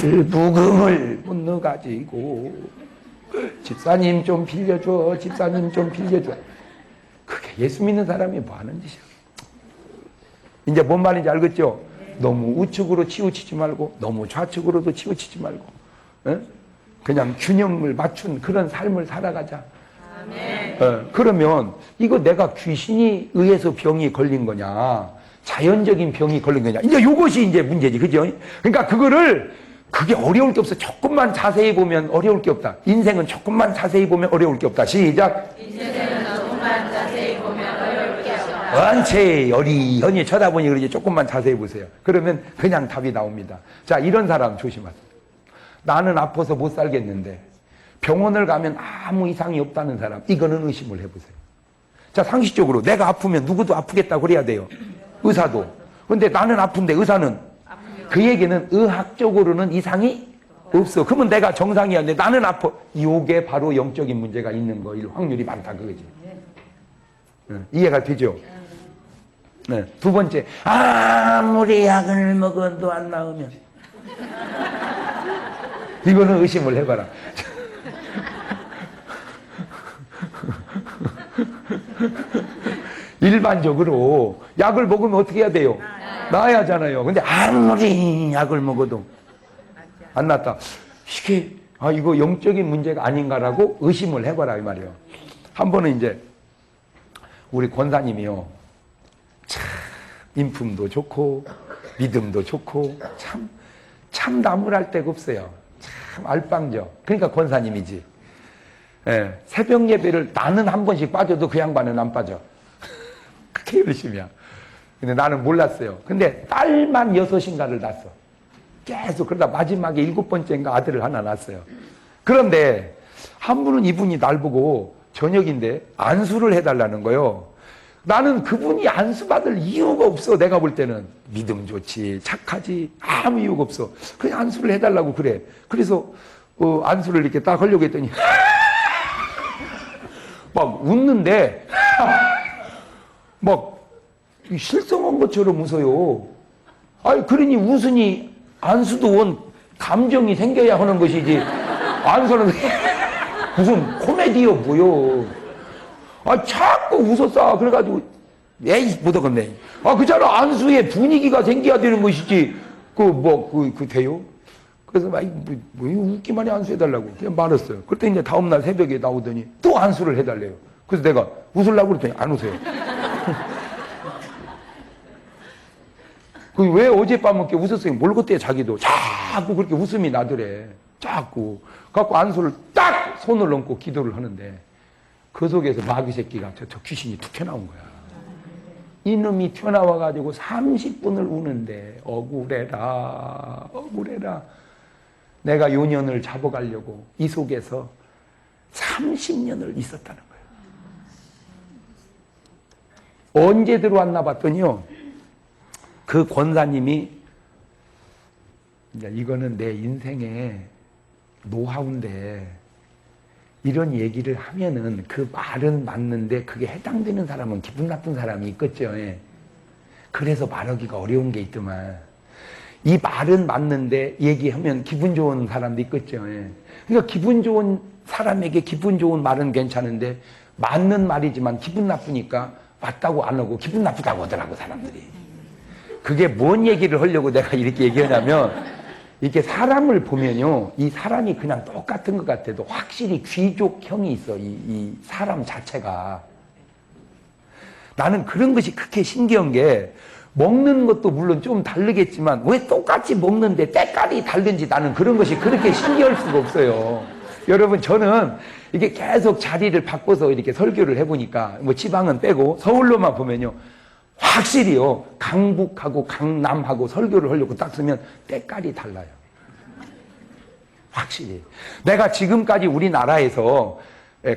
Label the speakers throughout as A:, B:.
A: 부금을 못 넣어가지고 집사님 좀 빌려줘, 집사님 좀 빌려줘. 그게 예수 믿는 사람이 뭐 하는 짓이야. 이제 뭔 말인지 알겠죠? 너무 우측으로 치우치지 말고 너무 좌측으로도 치우치지 말고 그냥 균형을 맞춘 그런 삶을 살아가자. 그러면 이거 내가 귀신이 의해서 병이 걸린 거냐 자연적인 병이 걸린 거냐, 이제 이것이 이제 문제지, 그죠? 그러니까 그게 어려울 게 없어. 조금만 자세히 보면 어려울 게 없다. 인생은 조금만 자세히 보면 어려울 게 없다. 시작.
B: 인생은 조금만 자세히 보면 어려울 게 없다.
A: 언체 여리여리 쳐다보니 그러지. 조금만 자세히 보세요. 그러면 그냥 답이 나옵니다. 자, 이런 사람 조심하세요. 나는 아파서 못 살겠는데 병원을 가면 아무 이상이 없다는 사람, 이거는 의심을 해보세요. 자, 상식적으로 내가 아프면 누구도 아프겠다고 그래야 돼요. 의사도. 근데 나는 아픈데 의사는, 그 얘기는 의학적으로는 이상이 없어. 그러면 내가 정상이었는데 나는 아파. 이게 바로 영적인 문제가 있는 거일 확률이 많다, 그거지. 이해가 되죠? 네. 두 번째, 아무리 약을 먹어도 안 나으면, 이거는 의심을 해봐라. 일반적으로 약을 먹으면 어떻게 해야 돼요? 나아야 하잖아요. 근데 아무리 약을 먹어도 안 낫다. 이게 이거 영적인 문제가 아닌가라고 의심을 해봐라, 이 말이에요. 한 번은 이제 우리 권사님이요, 참 인품도 좋고 믿음도 좋고 참 나무랄 데가 없어요. 참 알빵져. 그러니까 권사님이지. 예, 새벽 예배를 나는 한 번씩 빠져도 그 양반은 안 빠져. 그렇게 열심히야. 근데 나는 몰랐어요. 근데 딸만 6인가를 낳았어. 계속. 그러다 마지막에 7번째인가 아들을 하나 낳았어요. 그런데 한 분은 이분이 날 보고 저녁인데 안수를 해달라는 거예요. 나는 그분이 안수 받을 이유가 없어. 내가 볼 때는 믿음 좋지, 착하지, 아무 이유가 없어. 그냥 안수를 해달라고 그래. 그래서 안수를 이렇게 딱 하려고 했더니 막 웃는데 막 실성한 것처럼 웃어요. 아니, 그러니 웃으니 안수도 원 감정이 생겨야 하는 것이지, 안수는 무슨 코미디요 뭐요. 자꾸 웃었어. 그래가지고 에이 못하겠네. 그잖아, 안수에 분위기가 생겨야 되는 것이지 그 돼요? 그래서 뭐 웃기만 해, 안수해달라고 그냥 말았어요. 그랬더니 이제 다음날 새벽에 나오더니 또 안수를 해달래요. 그래서 내가 웃으려고 그랬더니 안 웃어요. 왜 어젯밤은 이렇게 웃었어요? 뭘 그때 자기도 자꾸 그렇게 웃음이 나더래. 자꾸. 갖고 안수를 딱 손을 얹고 기도를 하는데 그 속에서 마귀 새끼가 저 귀신이 툭 튀어나온 거야. 이놈이 튀어나와가지고 30분을 우는데 억울해라, 억울해라. 내가 요 년을 잡아가려고 이 속에서 30년을 있었다는 거예요. 언제 들어왔나 봤더니요, 그 권사님이 이거는 내 인생의 노하우인데 이런 얘기를 하면은 그 말은 맞는데 그게 해당되는 사람은 기분 나쁜 사람이 있겠죠. 그래서 말하기가 어려운 게 있더만. 이 말은 맞는데 얘기하면 기분 좋은 사람도 있겠죠. 그러니까 기분 좋은 사람에게 기분 좋은 말은 괜찮은데 맞는 말이지만 기분 나쁘니까 맞다고 안 하고 기분 나쁘다고 하더라고, 사람들이. 그게 뭔 얘기를 하려고 내가 이렇게 얘기하냐면, 이렇게 사람을 보면요, 이 사람이 그냥 똑같은 것 같아도 확실히 귀족형이 있어, 이 사람 자체가. 나는 그런 것이 그렇게 신기한 게, 먹는 것도 물론 좀 다르겠지만 왜 똑같이 먹는데 때깔이 다른지 나는 그런 것이 그렇게 신기할 수가 없어요. 여러분, 저는 이게 계속 자리를 바꿔서 이렇게 설교를 해보니까 뭐 지방은 빼고 서울로만 보면요, 확실히요, 강북하고 강남하고 설교를 하려고 딱 쓰면 때깔이 달라요. 확실히. 내가 지금까지 우리나라에서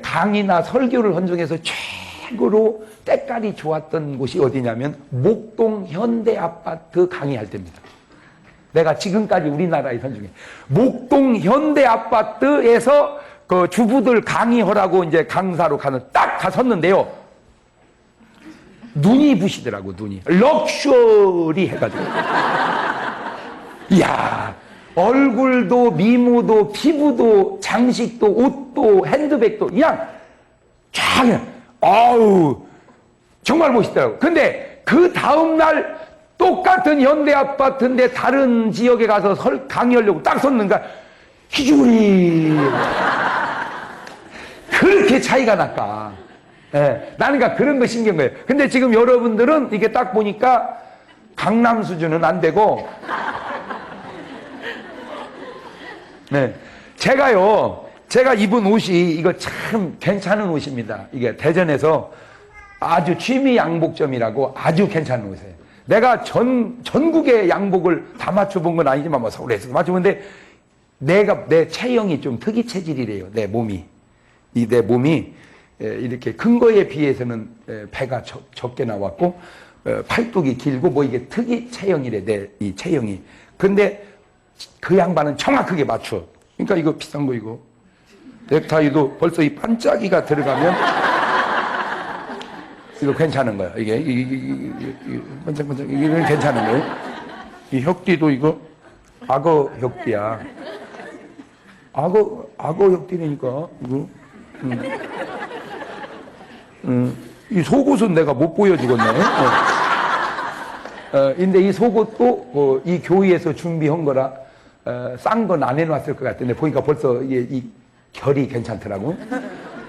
A: 강의나 설교를 한 중에서 최고로 때깔이 좋았던 곳이 어디냐면 목동 현대아파트 강의할 때입니다. 내가 지금까지 우리나라에 선 중에 목동 현대아파트에서 그 주부들 강의하라고 이제 강사로 가는 딱 갔었는데요, 눈이 부시더라고. 눈이 럭셔리 해가지고. 이야, 얼굴도 미모도 피부도 장식도 옷도 핸드백도 그냥 쫙 그냥 아우 정말 멋있더라고. 근데 그 다음날 똑같은 현대 아파트인데 다른 지역에 가서 강의하려고 딱 섰는가 희주리 그렇게 차이가 날까. 예, 나는 그러니까 그런 거 신기한 거예요. 근데 지금 여러분들은 이게 딱 보니까 강남 수준은 안 되고 네, 제가 입은 옷이 이거 참 괜찮은 옷입니다. 이게 대전에서 아주 취미 양복점이라고 아주 괜찮은 옷이에요. 내가 전국의 양복을 다 맞춰본 건 아니지만 뭐 서울에서 맞춰본데 내 체형이 좀 특이 체질이래요. 내 몸이 이렇게 큰 거에 비해서는 배가 적게 나왔고 팔뚝이 길고 뭐 이게 특이 체형이래. 내 이 체형이. 근데 그 양반은 정확하게 맞춰. 그러니까 이거 비싼 거 이거 넥타이도 벌써 이 반짝이가 들어가면 이거 괜찮은 거야. 이게 반짝반짝 이게 괜찮은 거예요. 이 혁띠도 이거 악어 혁띠야. 악어 혁띠라니까 이거. 이 속옷은 내가 못 보여주겠네. 근데 이 속옷도 이 교회에서 준비한 거라 싼 건 안 해놨을 것 같은데 보니까 벌써 이 결이 괜찮더라고.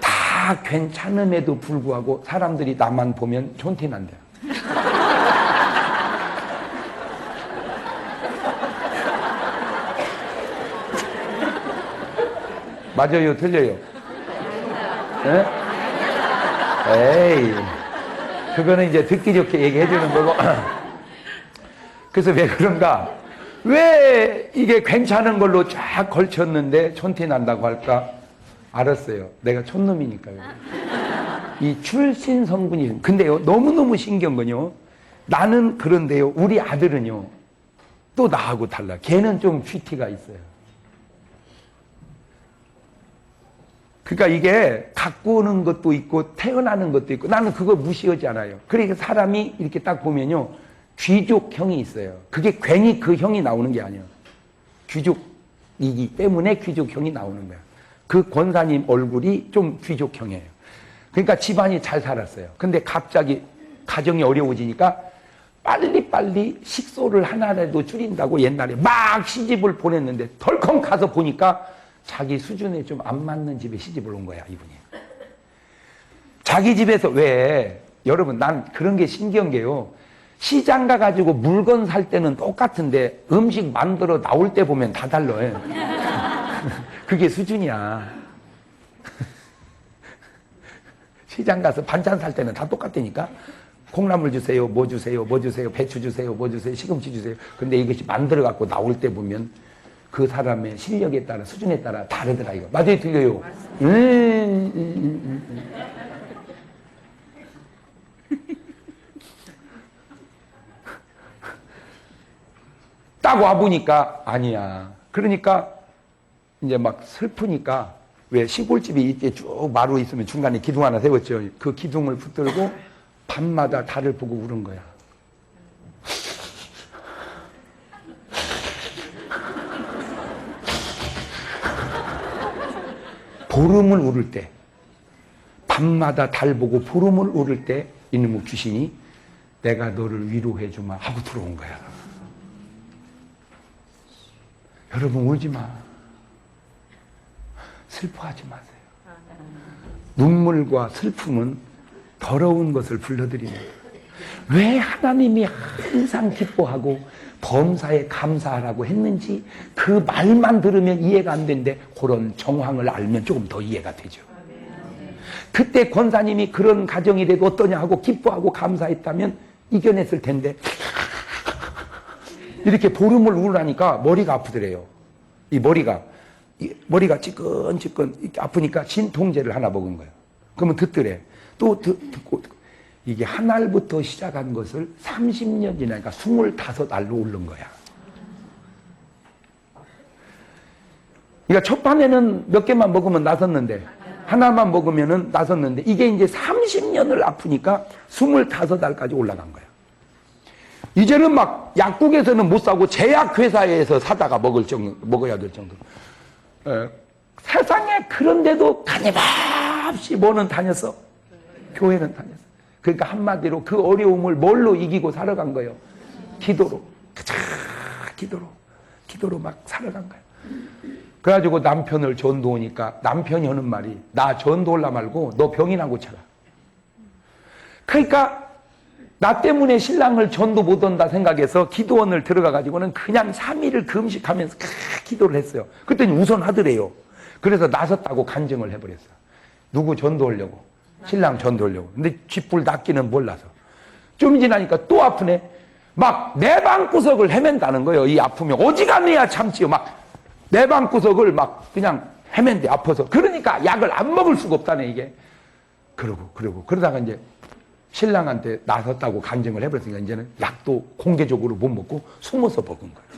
A: 다 괜찮음에도 불구하고 사람들이 나만 보면 촌티난다. 맞아요, 틀려요? 네? 에이, 그거는 이제 듣기 좋게 얘기해 주는 거고. 그래서 왜 그런가? 왜 이게 괜찮은 걸로 쫙 걸쳤는데 촌티 난다고 할까? 알았어요. 내가 촌놈이니까요. 이 출신 성분이. 근데요, 너무너무 신기한 건요. 나는 그런데요, 우리 아들은요, 또 나하고 달라. 걔는 좀 쥐티가 있어요. 그러니까 이게 갖고 오는 것도 있고 태어나는 것도 있고 나는 그거 무시하지 않아요. 그러니까 사람이 이렇게 딱 보면요. 귀족형이 있어요. 그게 괜히 그 형이 나오는 게 아니에요. 귀족이기 때문에 귀족형이 나오는 거야. 그 권사님 얼굴이 좀 귀족형이에요. 그러니까 집안이 잘 살았어요. 근데 갑자기 가정이 어려워지니까 빨리빨리 식소를 하나라도 줄인다고 옛날에 막 시집을 보냈는데 덜컹 가서 보니까 자기 수준에 좀 안 맞는 집에 시집을 온 거야, 이분이. 자기 집에서 왜, 여러분, 난 그런 게 신기한 게요. 시장 가가지고 물건 살 때는 똑같은데 음식 만들어 나올 때 보면 다 달라요. 그게 수준이야. 시장 가서 반찬 살 때는 다 똑같다니까. 콩나물 주세요, 뭐 주세요, 뭐 주세요, 배추 주세요, 뭐 주세요, 시금치 주세요. 근데 이것이 만들어 갖고 나올 때 보면 그 사람의 실력에 따라 수준에 따라 다르더라 이거. 맞아요, 틀려요? 딱 와보니까 아니야. 그러니까 이제 막 슬프니까 왜 시골집이 이렇게 쭉 마루 있으면 중간에 기둥 하나 세웠죠. 그 기둥을 붙들고 밤마다 달을 보고 우는 거야. 보름을 울을 때, 밤마다 달 보고 보름을 울을 때 이놈의 귀신이 내가 너를 위로해 주마 하고 들어온 거야. 여러분 울지 마. 슬퍼하지 마세요. 눈물과 슬픔은 더러운 것을 불러들입니다. 왜 하나님이 항상 기뻐하고 범사에 감사하라고 했는지 그 말만 들으면 이해가 안 되는데 그런 정황을 알면 조금 더 이해가 되죠. 그때 권사님이 그런 가정이 돼도 어떠냐 하고 기뻐하고 감사했다면 이겨냈을 텐데 이렇게 보름을 울으니까 머리가 아프더래요. 이 머리가 찌끈찌끈 이렇게 아프니까 진통제를 하나 먹은 거예요. 그러면 듣더래. 또 듣고 이게 한 알부터 시작한 것을 30년 지나니까 25알로 오른 거야. 그러니까 첫 판에는 몇 개만 먹으면 나섰는데 하나만 먹으면은 나섰는데 이게 이제 30년을 아프니까 25알까지 올라간 거야. 이제는 막 약국에서는 못 사고 제약회사에서 사다가 먹어야 될 정도. 세상에 그런데도 가님없이 뭐는 다녔어? 교회는 다녔어. 그러니까 한마디로 그 어려움을 뭘로 이기고 살아간 거예요? 기도로. 기도로 막 살아간 거예요. 그래가지고 남편을 전도하니까 남편이 하는 말이, 나 전도하려 말고 너 병이나 고쳐라. 그러니까 나 때문에 신랑을 전도 못 온다 생각해서 기도원을 들어가가지고는 그냥 3일을 금식하면서 기도를 했어요. 그랬더니 우선 하더래요. 그래서 나섰다고 간증을 해버렸어요. 누구 전도하려고? 신랑 전도하려고. 근데 쥐뿔 낚기는 몰라서. 좀 지나니까 또 아프네. 막 내 방구석을 헤맨다는 거예요. 이 아픔이 어지간해야 참지요. 막 내 방구석을 막 그냥 헤맨대, 아파서. 그러니까 약을 안 먹을 수가 없다네, 이게. 그러다가 이제 신랑한테 나섰다고 간증을 해버렸으니까 이제는 약도 공개적으로 못 먹고 숨어서 먹은 거예요.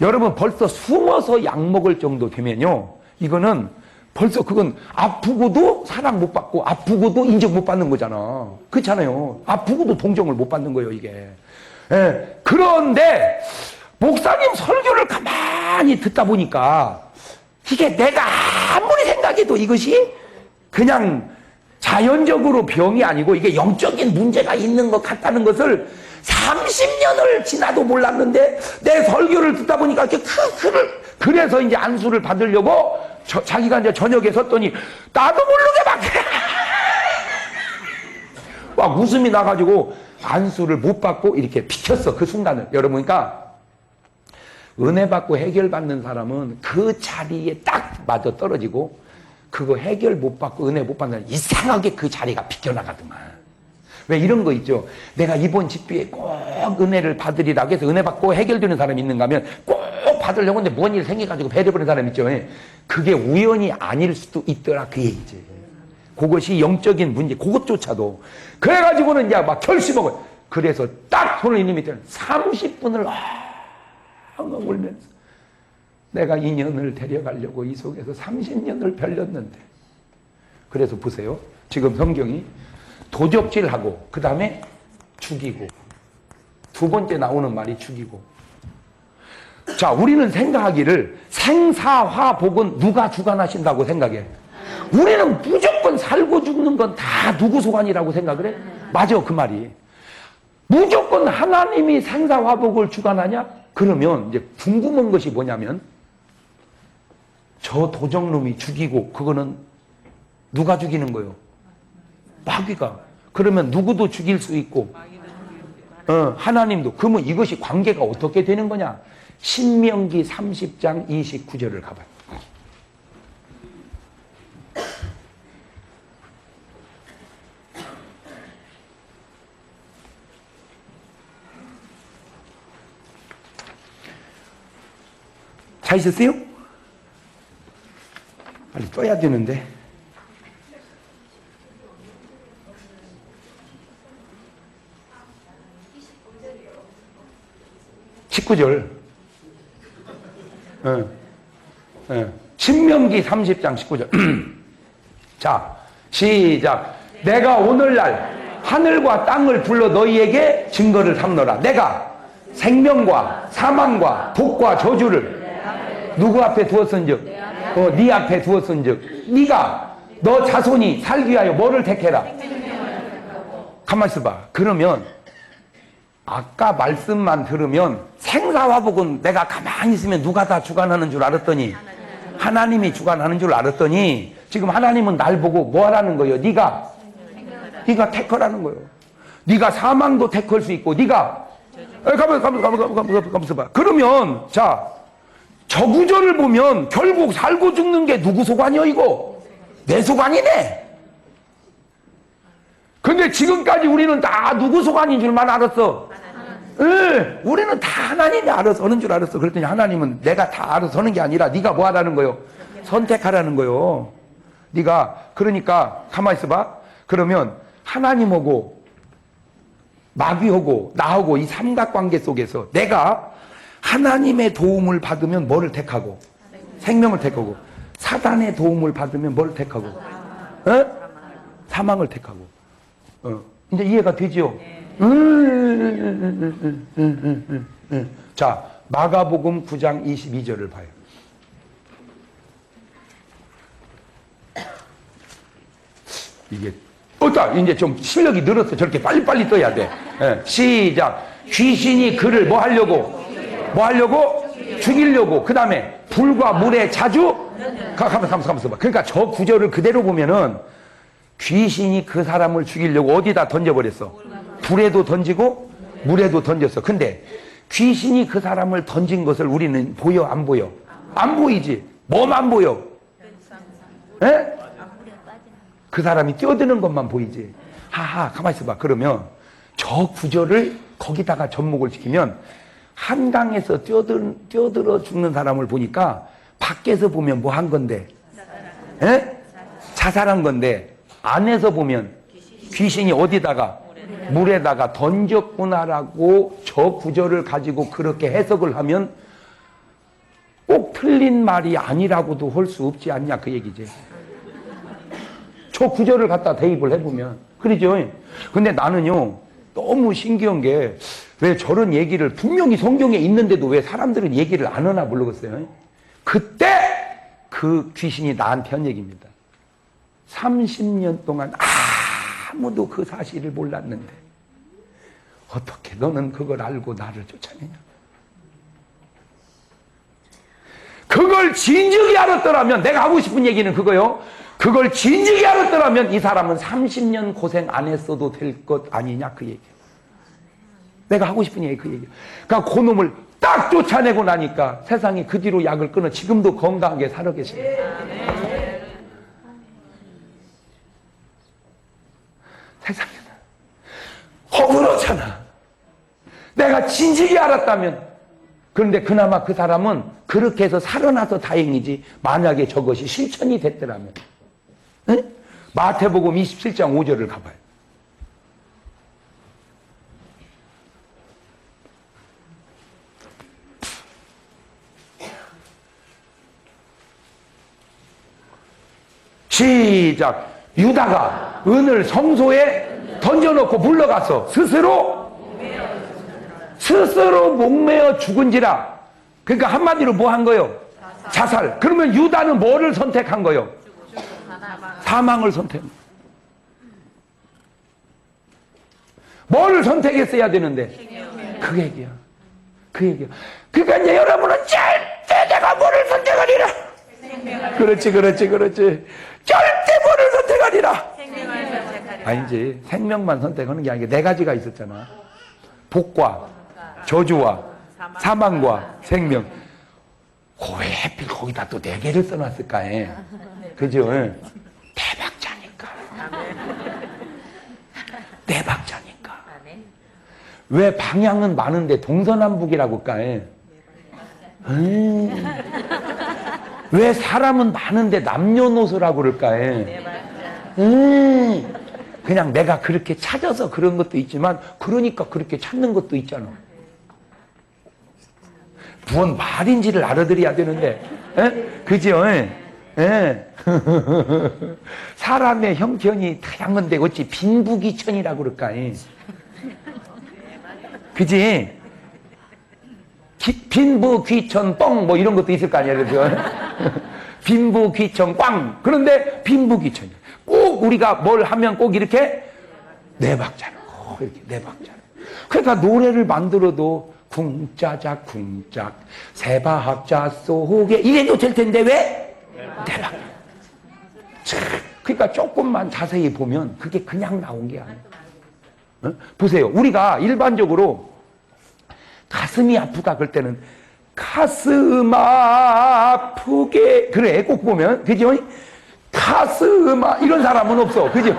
A: 여러분, 벌써 숨어서 약 먹을 정도 되면요, 이거는 벌써 그건 아프고도 사랑 못 받고 아프고도 인정 못 받는 거잖아. 그렇잖아요. 아프고도 동정을 못 받는 거예요, 이게. 예. 그런데 목사님 설교를 가만히 듣다 보니까 이게 내가 아무리 생각해도 이것이 그냥 자연적으로 병이 아니고 이게 영적인 문제가 있는 것 같다는 것을 30년을 지나도 몰랐는데 내 설교를 듣다 보니까 그래서 이제 안수를 받으려고 자기가 이제 저녁에 섰더니 나도 모르게 막 웃음이 나가지고 안수를 못 받고 이렇게 비켰어, 그 순간을. 여러분, 그러니까 은혜 받고 해결 받는 사람은 그 자리에 딱 맞아 떨어지고, 그거 해결 못 받고 은혜 못 받는 사람 이상하게 그 자리가 비켜나가더만. 왜 이런 거 있죠? 내가 이번 집회에 꼭 은혜를 받으리라고 해서 은혜 받고 해결되는 사람이 있는가 하면 꼭 받으려고 하는데 뭔 일 생겨가지고 배려버리는 사람 있죠? 그게 우연이 아닐 수도 있더라, 그 얘기지. 그것이 영적인 문제, 그것조차도. 그래가지고는 이제 막 결심하고, 그래서 딱 손을 이님이 때는 30분을 울면서 내가 인연을 데려가려고 이 속에서 30년을 별렸는데. 그래서 보세요. 지금 성경이 도적질하고, 그 다음에 죽이고. 두 번째 나오는 말이 죽이고. 자, 우리는 생각하기를 생사화복은 누가 주관하신다고 생각해? 우리는 무조건 살고 죽는 건 다 누구 소관이라고 생각을 해? 맞아, 그 말이. 무조건 하나님이 생사화복을 주관하냐? 그러면 이제 궁금한 것이 뭐냐면, 저 도적놈이 죽이고, 그거는 누가 죽이는 거예요? 마귀가. 그러면 누구도 죽일 수 있고, 하나님도. 그러면 이것이 관계가 어떻게 되는 거냐? 신명기 30장 29절을 가봐요. 찾으셨어요? 빨리 떠야 되는데. 19절. 신명기 30장 19절. 자, 시작. 내가 오늘날 하늘과 땅을 불러 너희에게 증거를 삼노라. 내가 생명과 사망과 복과 저주를 누구 앞에 두었은즉? 네 앞에 두었은즉 네가 너 자손이 살기 위하여 뭐를 택해라? 가만히 있어봐. 그러면 아까 말씀만 들으면 생사화복은 내가 가만히 있으면 누가 다 주관하는 줄 알았더니, 하나님이 주관하는 줄 알았더니, 지금 하나님은 날 보고 뭐 하라는 거예요? 네가 택하라는 거예요. 네가 사망도 택할 수 있고, 네가 가만있어 봐. 그러면 자, 저 구절을 보면 결국 살고 죽는 게 누구 소관이요? 이거 내 소관이네. 근데 지금까지 우리는 다 누구 소관인 줄만 알았어. 우리는 다 하나님이 알아서 하는 줄 알았어. 그랬더니 하나님은 내가 다 알아서 하는 게 아니라 네가 뭐 하라는 거요? 선택하라는 거요. 네가. 그러니까 가만히 있어봐. 그러면 하나님하고 마귀하고 나하고 이 삼각관계 속에서 내가 하나님의 도움을 받으면 뭐를 택하고? 생명을 택하고. 사단의 도움을 받으면 뭘 택하고? 사망을 택하고. 이제 이해가 되죠? 자, 마가복음 9장 22절을 봐요. 이게 이제 좀 실력이 늘었어. 저렇게 빨리빨리 떠야 돼. 시작. 귀신이 그를 뭐 하려고? 죽이려고. 그 다음에 불과 물에 자주 가면서 봐. 그러니까 저 구절을 그대로 보면은 귀신이 그 사람을 죽이려고 어디다 던져버렸어? 불에도 던지고 물에도 던졌어. 근데 귀신이 그 사람을 던진 것을 우리는 보여 안 보여? 안 보이지. 뭐만 보여? 에? 그 사람이 뛰어드는 것만 보이지. 하하, 가만히 있어봐. 그러면 저 구절을 거기다가 접목을 시키면 한강에서 뛰어들어 죽는 사람을 보니까 밖에서 보면 뭐 한 건데? 에? 자살한 건데 안에서 보면 귀신이 어디다가? 물에다가 던졌구나라고 저 구절을 가지고 그렇게 해석을 하면 꼭 틀린 말이 아니라고도 할 수 없지 않냐 그 얘기지. 저 구절을 갖다 대입을 해보면 그러죠. 근데 나는요 너무 신기한 게 왜 저런 얘기를 분명히 성경에 있는데도 왜 사람들은 얘기를 안 하나 모르겠어요. 그때 그 귀신이 나한테 한 얘기입니다. 30년 동안 아무도 그 사실을 몰랐는데 어떻게 너는 그걸 알고 나를 쫓아내냐. 그걸 진즉에 알았더라면, 내가 하고 싶은 얘기는 그거요. 그걸 진즉에 알았더라면 이 사람은 30년 고생 안 했어도 될 것 아니냐 그 얘기. 내가 하고 싶은 얘기 그 얘기. 그러니까 그 놈을 딱 쫓아내고 나니까 세상이 그 뒤로 약을 끊어 지금도 건강하게 살아 계십니다. 세상에는 허물었잖아. 내가 진즉에 알았다면. 그런데 그나마 그 사람은 그렇게 해서 살아나서 다행이지, 만약에 저것이 실천이 됐더라면. 응? 마태복음 27장 5절을 가봐요. 시작. 유다가 은을 성소에 던져놓고 물러가서 스스로 목매어 죽은지라. 그러니까 한마디로 뭐 한 거요? 자살. 그러면 유다는 뭐를 선택한 거요? 사망을 선택한 거예요. 뭐를 선택했어야 되는데? 그 얘기야. 그 얘기야. 그러니까 이제 여러분은 절대 내가 뭐를 선택하리라. 그렇지. 절대 뭐를 선택하리라. 아니지. 생명만 선택하는 게 아니라 네 가지가 있었잖아. 복과 저주와 사망과 생명. 왜 하필 거기다 또 네 개를 써놨을까 해. 그죠? 대박자니까. 대박자니까. 왜 방향은 많은데 동서남북이라고 할까 해. 왜 사람은 많은데 남녀노소라고 그럴까 해. 그냥 내가 그렇게 찾아서 그런 것도 있지만, 그러니까 그렇게 찾는 것도 있잖아. 무슨 말인지를 알아들어야 되는데, 그죠? 사람의 형편이 다양한데 어찌 빈부귀천이라고 그럴까? 그지? 빈부귀천 뻥 뭐 이런 것도 있을 거 아니야, 그죠? 빈부귀천 꽝. 그런데 빈부귀천이야. 꼭 우리가 뭘 하면 꼭 이렇게 네 박자로, 꼭 이렇게 네 박자로. 그러니까 노래를 만들어도 쿵짜작 쿵짝 세바학자 속에 이래도 될 텐데 왜? 네 박자. 그러니까 조금만 자세히 보면 그게 그냥 나온 게 아니에요. 보세요. 우리가 일반적으로 가슴이 아프다 그럴 때는 가슴 아프게 그래 꼭 보면, 그죠? 가슴 이런 사람은 없어, 그죠?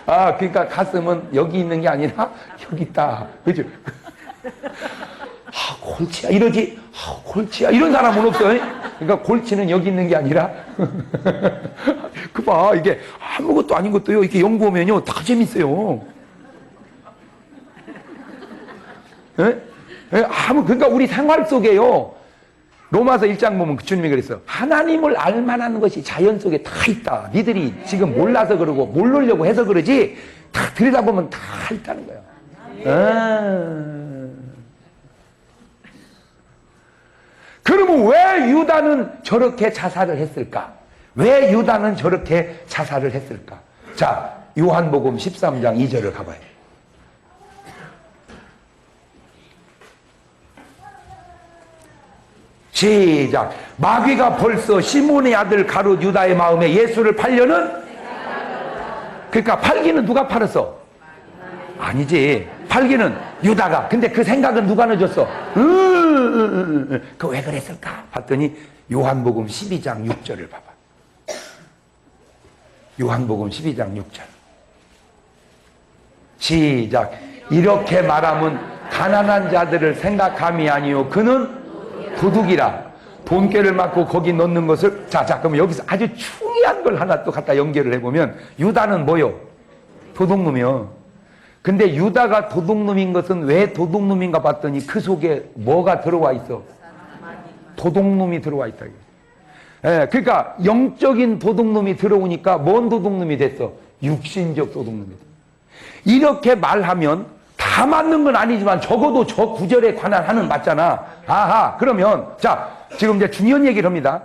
A: 아, 그러니까 가슴은 여기 있는 게 아니라 여기 있다, 그죠? 아, 골치야 이러지. 아, 골치야 이런 사람은 없어요. 그러니까 골치는 여기 있는 게 아니라 그 봐, 이게 아무것도 아닌 것도요, 이렇게 연구하면요 다 재밌어요. 그러니까 우리 생활 속에요, 로마서 1장 보면 그 주님이 그랬어. 하나님을 알만한 것이 자연 속에 다 있다. 니들이 지금 몰라서 그러고 모르려고 해서 그러지, 다 들여다보면 다 있다는 거예요. 그러면 왜 유다는 저렇게 자살을 했을까? 왜 유다는 저렇게 자살을 했을까? 자, 요한복음 13장 2절을 가봐요. 시작. 마귀가 벌써 시몬의 아들 가룟 유다의 마음에 예수를 팔려는, 그러니까 팔기는 누가 팔았어? 아니지. 팔기는 유다가. 근데 그 생각은 누가 넣어줬어? 그 왜 그랬을까? 봤더니 요한복음 12장 6절을 봐봐. 요한복음 12장 6절. 시작. 이렇게 말하면 가난한 자들을 생각함이 아니요 그는 도둑이라. 돈꾀를 맞고 거기 넣는 것을. 자, 그럼 여기서 아주 중요한 걸 하나 또 갖다 연결을 해보면, 유다는 뭐요? 도둑놈이요. 근데 유다가 도둑놈인 것은 왜 도둑놈인가 봤더니 그 속에 뭐가 들어와 있어? 도둑놈이 들어와 있다. 예, 그러니까 영적인 도둑놈이 들어오니까 뭔 도둑놈이 됐어? 육신적 도둑놈이 됐어. 이렇게 말하면 다 맞는 건 아니지만 적어도 저 구절에 관한 한은 맞잖아. 아하, 그러면 자, 지금 이제 중요한 얘기를 합니다.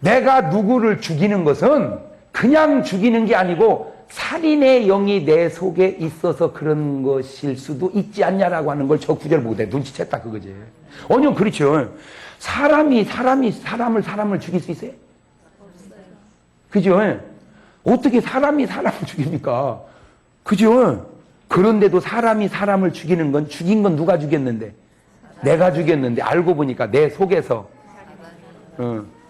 A: 내가 누구를 죽이는 것은 그냥 죽이는 게 아니고 살인의 영이 내 속에 있어서 그런 것일 수도 있지 않냐라고 하는 걸 저 구절 보고 내 눈치챘다 그거지. 아니요, 그렇죠. 사람을 죽일 수 있어요? 그죠? 어떻게 사람이 사람을 죽입니까? 그죠? 그런데도 사람이 사람을 죽이는 건, 죽인 건 누가 죽였는데? 내가 죽였는데 알고 보니까 내 속에서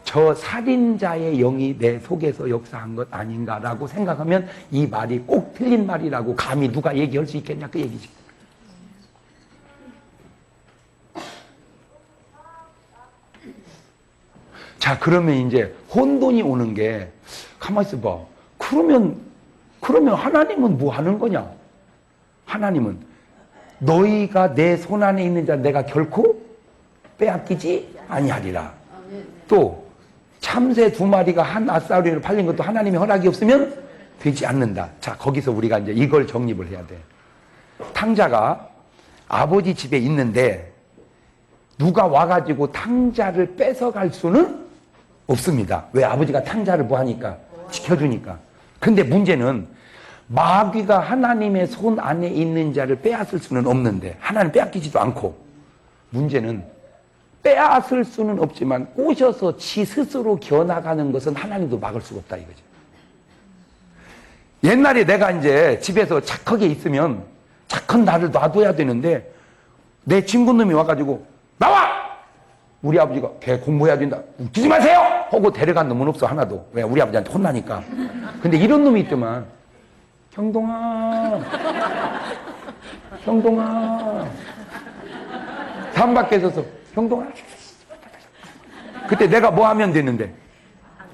A: 저 살인자의 영이 내 속에서 역사한 것 아닌가라고 생각하면 이 말이 꼭 틀린 말이라고 감히 누가 얘기할 수 있겠냐 그 얘기지. 자, 그러면 이제 혼돈이 오는 게, 가만히 있어봐. 그러면 하나님은 뭐 하는 거냐? 하나님은 너희가 내 손 안에 있는 자 내가 결코 빼앗기지 아니하리라. 또 참새 2마리가 한 아싸리로 팔린 것도 하나님의 허락이 없으면 되지 않는다. 자, 거기서 우리가 이제 이걸 정립을 해야 돼. 탕자가 아버지 집에 있는데 누가 와가지고 탕자를 뺏어갈 수는 없습니다. 왜? 아버지가 탕자를 뭐 하니까? 지켜주니까. 근데 문제는 마귀가 하나님의 손 안에 있는 자를 빼앗을 수는 없는데, 하나님 빼앗기지도 않고, 문제는 빼앗을 수는 없지만 오셔서 지 스스로 겨나가는 것은 하나님도 막을 수가 없다 이거죠. 옛날에 내가 이제 집에서 착하게 있으면 착한 나를 놔둬야 되는데, 내 친구놈이 와가지고 나와! 우리 아버지가 걔 공부해야 된다, 웃기지 마세요! 하고 데려간 놈은 없어 하나도. 왜? 우리 아버지한테 혼나니까. 근데 이런 놈이 있더만. 형동아, 형동아, 산 밖에 서서 형동아. 그때 내가 뭐 하면 되는데?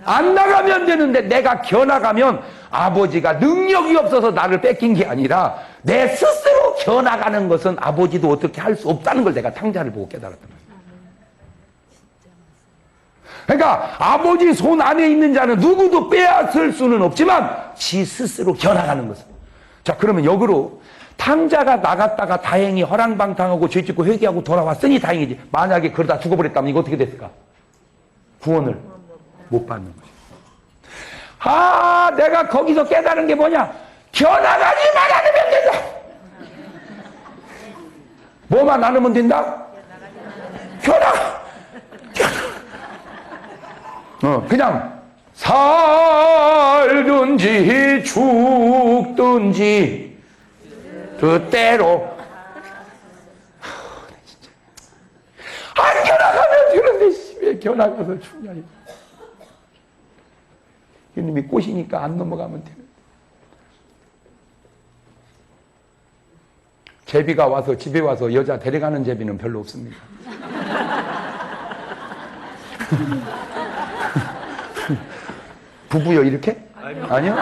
A: 안 나가면 되는데, 내가 겨나가면 아버지가 능력이 없어서 나를 뺏긴 게 아니라 내 스스로 겨나가는 것은 아버지도 어떻게 할 수 없다는 걸 내가 탕자를 보고 깨달았단 말이야. 그러니까 아버지 손 안에 있는 자는 누구도 빼앗을 수는 없지만 지 스스로 겨나가는 것은. 자, 그러면 역으로 탕자가 나갔다가 다행히 허랑방탕하고 죄짓고 회개하고 돌아왔으니 다행이지. 만약에 그러다 죽어버렸다면 이거 어떻게 됐을까? 구원을 못 받는 거죠. 아, 내가 거기서 깨달은 게 뭐냐? 겨나가지만 않으면 된다. 뭐만 않으면 된다? 겨나가. 그냥 살든지 죽든지 그때로. 안 겨나가면 되는데 왜 겨나가서 죽냐. 이놈이 꽃이니까 안 넘어가면 되는데. 제비가 와서 집에 와서 여자 데려가는 제비는 별로 없습니다. 부부요 이렇게? 아니요?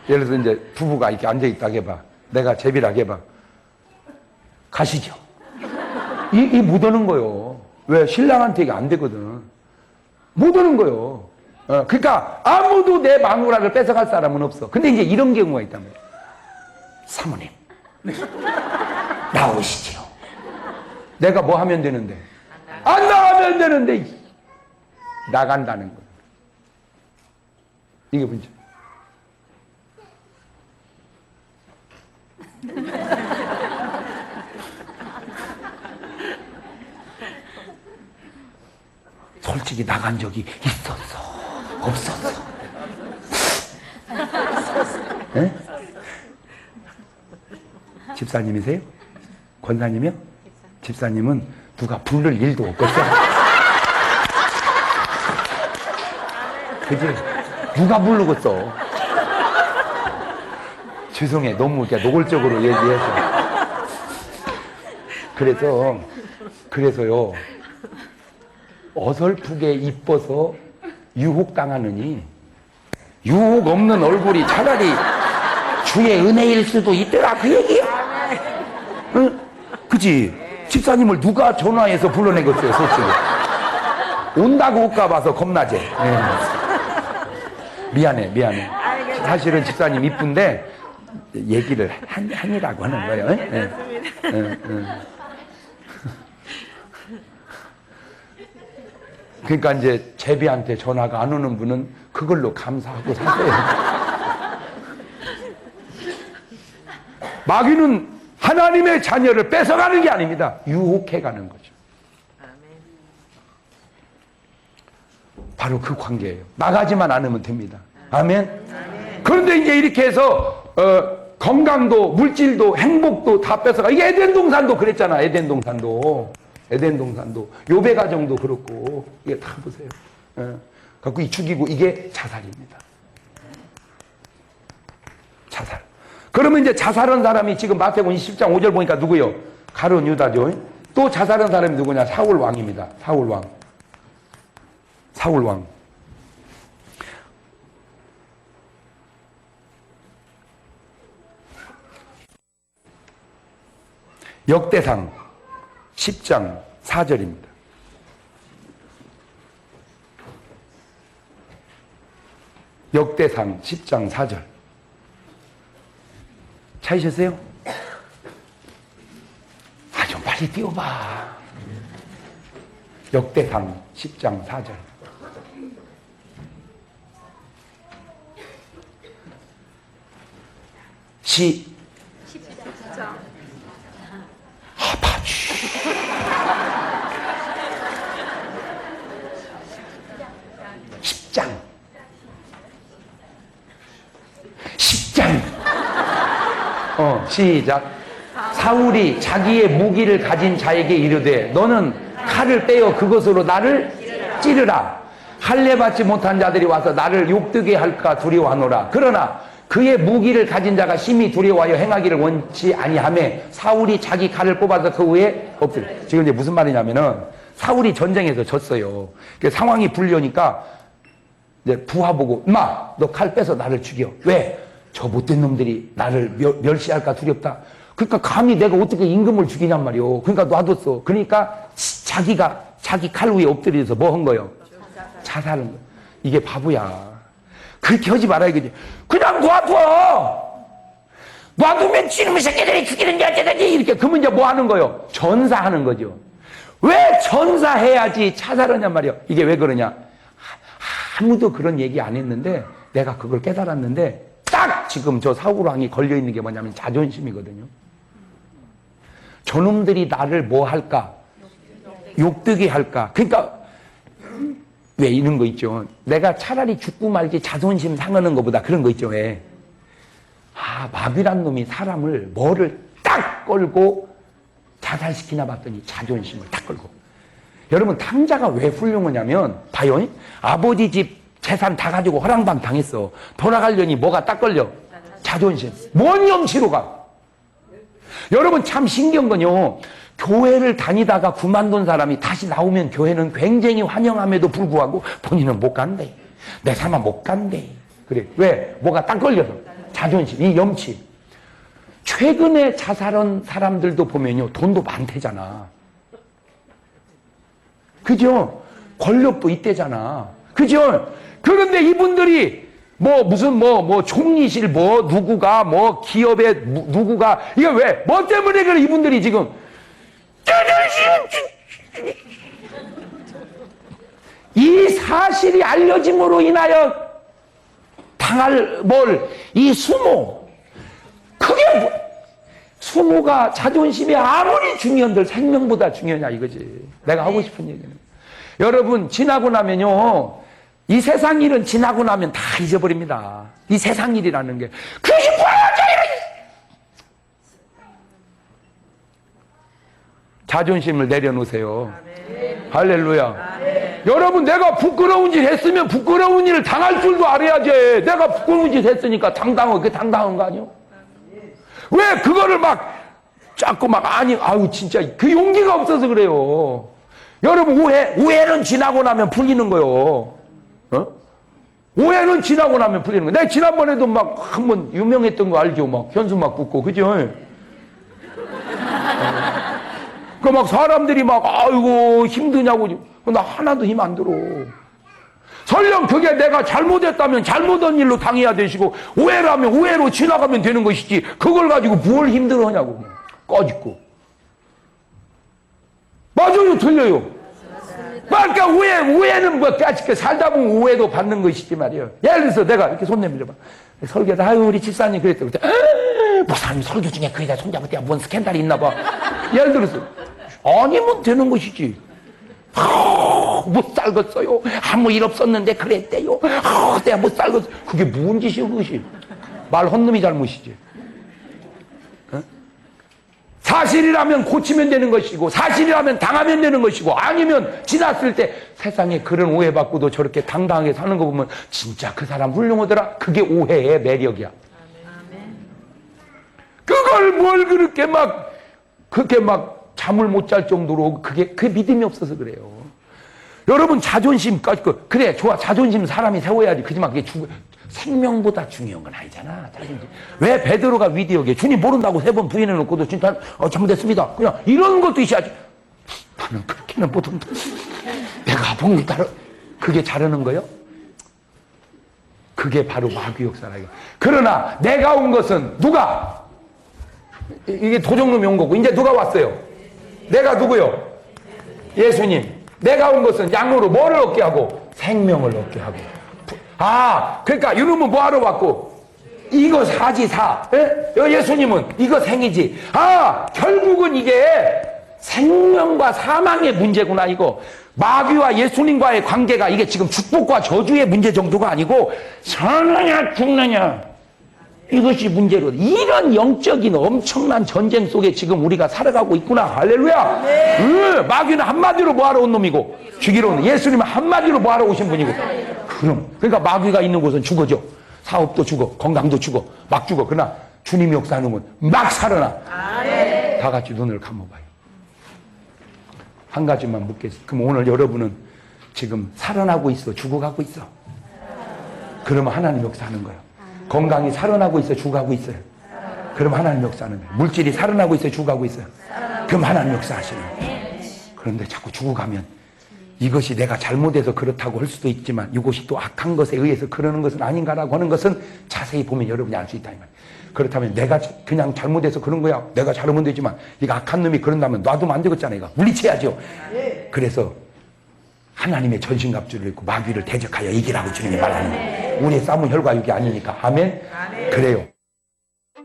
A: 예를 들어서 이제 부부가 이렇게 앉아있다고 해봐. 내가 제비라고 해봐. 가시죠. 이 못 오는 거요. 왜? 신랑한테 이게 안 되거든. 못 오는 거요. 그러니까 아무도 내 마누라를 뺏어갈 사람은 없어. 근데 이제 이런 경우가 있단 말이야. 사모님, 나오시지요. 내가 뭐 하면 되는데? 안 나가면 되는데, 나간다는 거예요. 이게 문제. 솔직히 나간 적이 있었어? 없었어? 네? 집사님이세요? 권사님이요? 집사님은 누가 부를 일도 없겠어? 그지? 누가 부르겠어? 죄송해. 너무 그냥 노골적으로 얘기해서. 그래서요. 어설프게 이뻐서 유혹당하느니 유혹 없는 얼굴이 차라리 주의 은혜일 수도 있더라 그 얘기야. 응? 그치? 집사님을 누가 전화해서 불러내겠어요 솔직히. 온다고 올까 봐서 겁나지. 네. 미안해. 사실은 집사님 이쁜데 얘기를 하니라고 하는 거예요. 네. 그러니까 이제 제비한테 전화가 안 오는 분은 그걸로 감사하고 사세요. 마귀는 하나님의 자녀를 뺏어가는 게 아닙니다. 유혹해가는 거죠. 바로 그 관계예요. 나가지만 않으면 됩니다. 아멘. 그런데 이제 이렇게 해서 건강도 물질도 행복도 다 뺏어가. 이게 에덴 동산도 그랬잖아. 에덴 동산도 요배 가정도 그렇고 이게 다 보세요. 갖고 이 죽이고 이게 자살입니다. 자살. 그러면 이제 자살한 사람이 지금 마태복음 10장 5절 보니까 누구요? 가룟 유다죠. 또 자살한 사람이 누구냐? 사울 왕입니다. 사울 왕. 역대상 10장 4절입니다. 역대상 10장 4절. 찾으셨어요? 좀 빨리 띄워봐. 역대상 10장 4절. 아파지. 10장. 시작. 사울이 자기의 무기를 가진 자에게 이르되 너는 칼을 떼어 그것으로 나를 찌르라. 할례 받지 못한 자들이 와서 나를 욕되게 할까 두려워하노라. 그러나 그의 무기를 가진 자가 심히 두려워하여 행하기를 원치 아니하며 사울이 자기 칼을 뽑아서 그 후에 엎드려. 지금 이제 무슨 말이냐면은 사울이 전쟁에서 졌어요. 상황이 불리하니까 이제 부하 보고 인마 너 칼 빼서 나를 죽여. 왜? 저 못된 놈들이 나를 멸시할까 두렵다. 그러니까 감히 내가 어떻게 임금을 죽이냔 말이오. 그러니까 놔뒀어. 그러니까 자기가 자기 칼 위에 엎드려서 뭐 한 거예요? 자살한 거예요. 이게 바보야. 그렇게 하지 말아야 겠지. 그냥 놔둬. 놔두면 찌르면 새끼들이 죽이는지 어쩌든지 이렇게. 그러면 이제 뭐 하는 거예요? 전사하는 거죠. 왜 전사해야지 자살하냔 말이에요. 이게 왜 그러냐? 아무도 그런 얘기 안 했는데 내가 그걸 깨달았는데 딱 지금 저 사울왕이 걸려있는 게 뭐냐면 자존심이거든요. 저놈들이 나를 뭐 할까? 욕되게 할까? 그러니까 왜 이런 거 있죠. 내가 차라리 죽고 말지 자존심 상하는 것보다 그런 거 있죠. 왜? 마귀란 놈이 사람을 뭐를 딱 걸고 자살시키나 봤더니 자존심을 딱 걸고. 여러분 탕자가 왜 훌륭하냐면 봐요. 아버지 집 재산 다 가지고 허랑방 당했어. 돌아가려니 뭐가 딱 걸려? 자존심. 뭔 염치로 가? 여러분 참 신기한 건요. 교회를 다니다가 그만둔 사람이 다시 나오면 교회는 굉장히 환영함에도 불구하고 본인은 못 간대. 내 삶아 못 간대. 그래. 왜? 뭐가 딱 걸려서. 자존심, 이 염치. 최근에 자살한 사람들도 보면요. 돈도 많대잖아. 그죠? 권력도 있대잖아. 그죠? 그런데 이분들이 무슨 총리실 누구가 기업에 누구가 이게 왜 뭐 때문에 그래 이분들이 지금 이 사실이 알려짐으로 인하여 당할 이 수모 그게 수모가 자존심이 아무리 중요한들 생명보다 중요하냐 이거지. 내가 하고 싶은 얘기는 여러분 지나고 나면요 이 세상 일은 지나고 나면 다 잊어버립니다. 이 세상 일이라는 게 그것이 자존심을 내려놓으세요. 할렐루야. 여러분 내가 부끄러운 짓 했으면 부끄러운 일을 당할 줄도 알아야지. 내가 부끄러운 짓 했으니까 당당하고 그게 당당한 거 아니요? 왜 그거를 자꾸 아유 진짜 그 용기가 없어서 그래요. 여러분 오해는 지나고 나면 풀리는 거요. 오해는 지나고 나면 풀리는 거예요. 내가 지난번에도 한번 유명했던 거 알죠? 현수 붙고 그죠? 사람들이 아이고 힘드냐고. 나 하나도 힘 안 들어. 설령 그게 내가 잘못했다면 잘못한 일로 당해야 되시고 오해라면 오해로 지나가면 되는 것이지 그걸 가지고 뭘 힘들어하냐고. 꺼짓고. 맞아요 틀려요. 그러니까 오해는 살다 보면 오해도 받는 것이지 말이에요. 예를 들어서 내가 이렇게 손 내밀어봐. 설교다 아유 우리 집사님 그랬대. 목사님 설교 중에 거기다 손잡을 때가 뭔 스캔들이 있나 봐. 예를 들어서 아니면 되는 것이지. 못 살겠어요. 아무 일 없었는데 그랬대요. 내가 못 살겠어. 그게 무슨 짓이요 그것이. 말 헛놈이 잘못이지. 사실이라면 고치면 되는 것이고 사실이라면 당하면 되는 것이고 아니면 지났을 때 세상에 그런 오해받고도 저렇게 당당하게 사는 거 보면 진짜 그 사람 훌륭하더라. 그게 오해의 매력이야. 그걸 뭘 그렇게 잠을 못 잘 정도로 그게 믿음이 없어서 그래요. 여러분 자존심 그래 좋아 자존심 사람이 세워야지. 그지만 그게 생명보다 중요한 건 아니잖아. 자존심. 왜 베드로가 위대하게 주님 모른다고 3번 부인해놓고도 진짜 잘못했습니다. 그냥 이런 것도 있어야지. 나는 그렇게는 못한다. 내가 본게 따로 그게 자르는 거요? 그게 바로 마귀 역사라 이거. 그러나 내가 온 것은 누가? 이게 도적놈이 온 거고 이제 누가 왔어요? 내가 누구요? 예수님. 내가 온 것은 양으로 뭐를 얻게 하고? 생명을 얻게 하고. 그러니까 이놈은 뭐하러 왔고? 이거 사지 사. 예수님은 이거 생이지. 결국은 이게 생명과 사망의 문제구나 이거. 마귀와 예수님과의 관계가 이게 지금 축복과 저주의 문제 정도가 아니고 사느냐 죽느냐 이것이 문제로 이런 영적인 엄청난 전쟁 속에 지금 우리가 살아가고 있구나. 할렐루야. 네. 마귀는 한마디로 뭐하러 온 놈이고 죽이러 온 놈. 예수님은 한마디로 뭐하러 오신 분이고. 그러니까 마귀가 있는 곳은 죽어져. 사업도 죽어 건강도 죽어 막 죽어. 그러나 주님이 역사하는 건 막 살아나. 네. 다 같이 눈을 감아봐요. 한 가지만 묻겠습니다. 그럼 오늘 여러분은 지금 살아나고 있어 죽어가고 있어? 그러면 하나님 역사하는 거예요. 건강이 살아나고 있어 죽어가고 있어요? 그럼 하나님 역사하는 거예요. 물질이 살아나고 있어 죽어가고 있어요? 그럼 하나님 역사하시는 거예요. 그런데 자꾸 죽어가면 이것이 내가 잘못해서 그렇다고 할 수도 있지만 이것이 또 악한 것에 의해서 그러는 것은 아닌가라고 하는 것은 자세히 보면 여러분이 알 수 있다 이 말이에요. 그렇다면 내가 그냥 잘못해서 그런 거야. 내가 잘하면 되지만 이거 악한 놈이 그런다면 놔두면 안 되겠잖아요. 이거 물리쳐야죠. 그래서 하나님의 전신갑주를 입고 마귀를 대적하여 이기라고 주님이 말하는 거예요. 우리의 싸움은 혈과 육이 아니니까. 아멘? 그래요.